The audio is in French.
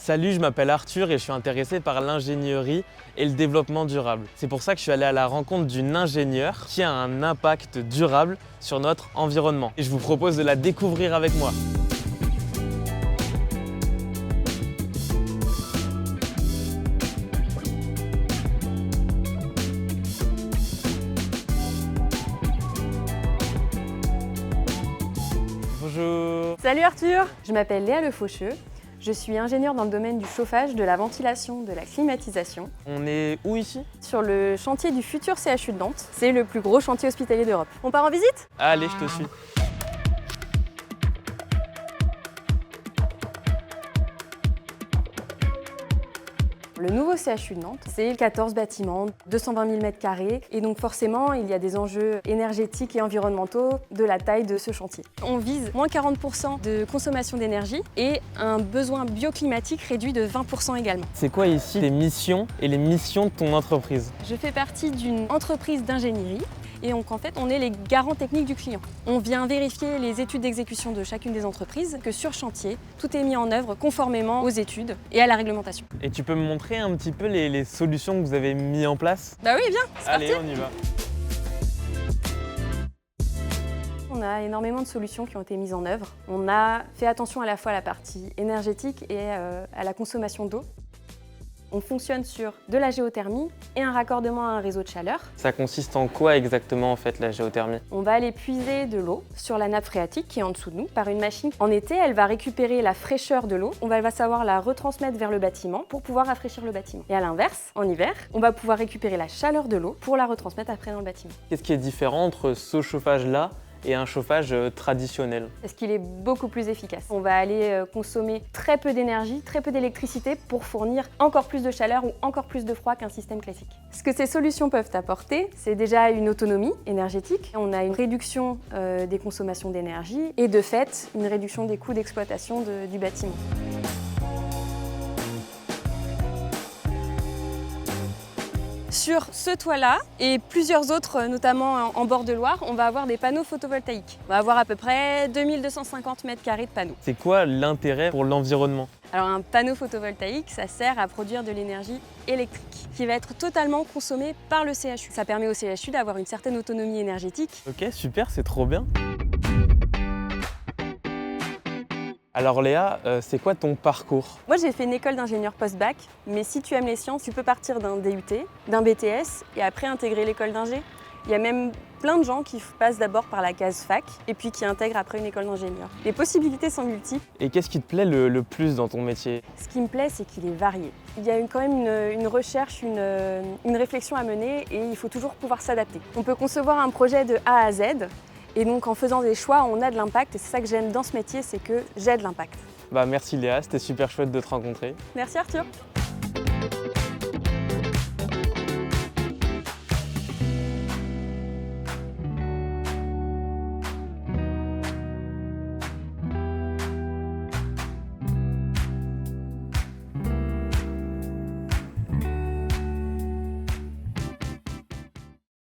Salut, je m'appelle Arthur et je suis intéressé par l'ingénierie et le développement durable. C'est pour ça que je suis allé à la rencontre d'une ingénieure qui a un impact durable sur notre environnement. Et je vous propose de la découvrir avec moi. Bonjour. Salut Arthur, je m'appelle Léa Le Faucheux. Je suis ingénieure dans le domaine du chauffage, de la ventilation, de la climatisation. On est où ici? Sur le chantier du futur CHU de Nantes. C'est le plus gros chantier hospitalier d'Europe. On part en visite? Allez, je te suis. Le nouveau CHU de Nantes, c'est 14 bâtiments, 220 000 m², et donc forcément, il y a des enjeux énergétiques et environnementaux de la taille de ce chantier. On vise moins 40% de consommation d'énergie et un besoin bioclimatique réduit de 20% également. C'est quoi ici les missions et les missions de ton entreprise? Je fais partie d'une entreprise d'ingénierie. Et donc en fait, on est les garants techniques du client. On vient vérifier les études d'exécution de chacune des entreprises, que sur chantier, tout est mis en œuvre conformément aux études et à la réglementation. Et tu peux me montrer un petit peu les solutions que vous avez mis en place? Bah oui, viens, c'est parti. Allez, on y va. On a énormément de solutions qui ont été mises en œuvre. On a fait attention à la fois à la partie énergétique et à la consommation d'eau. On fonctionne sur de la géothermie et un raccordement à un réseau de chaleur. Ça consiste en quoi exactement en fait la géothermie? On va aller puiser de l'eau sur la nappe phréatique qui est en dessous de nous par une machine. En été, elle va récupérer la fraîcheur de l'eau. On va savoir la retransmettre vers le bâtiment pour pouvoir rafraîchir le bâtiment. Et à l'inverse, en hiver, on va pouvoir récupérer la chaleur de l'eau pour la retransmettre après dans le bâtiment. Qu'est-ce qui est différent entre ce chauffage-là et un chauffage traditionnel? Parce qu'il est beaucoup plus efficace. On va aller consommer très peu d'énergie, très peu d'électricité pour fournir encore plus de chaleur ou encore plus de froid qu'un système classique. Ce que ces solutions peuvent apporter, c'est déjà une autonomie énergétique. On a une réduction des consommations d'énergie et de fait, une réduction des coûts d'exploitation du bâtiment. Sur ce toit-là et plusieurs autres, notamment en bord de Loire, on va avoir des panneaux photovoltaïques. On va avoir à peu près 2250 m² de panneaux. C'est quoi l'intérêt pour l'environnement? Alors un panneau photovoltaïque, ça sert à produire de l'énergie électrique qui va être totalement consommée par le CHU. Ça permet au CHU d'avoir une certaine autonomie énergétique. Ok, super, c'est trop bien. Alors Léa, c'est quoi ton parcours? Moi j'ai fait une école d'ingénieur post-bac, mais si tu aimes les sciences, tu peux partir d'un DUT, d'un BTS et après intégrer l'école d'ingé. Il y a même plein de gens qui passent d'abord par la case fac et puis qui intègrent après une école d'ingénieur. Les possibilités sont multiples. Et qu'est-ce qui te plaît le plus dans ton métier? Ce qui me plaît, c'est qu'il est varié. Il y a quand même une recherche, une réflexion à mener et il faut toujours pouvoir s'adapter. On peut concevoir un projet de A à Z. Et donc en faisant des choix, on a de l'impact et c'est ça que j'aime dans ce métier, c'est que j'ai de l'impact. Bah merci Léa, c'était super chouette de te rencontrer. Merci Arthur.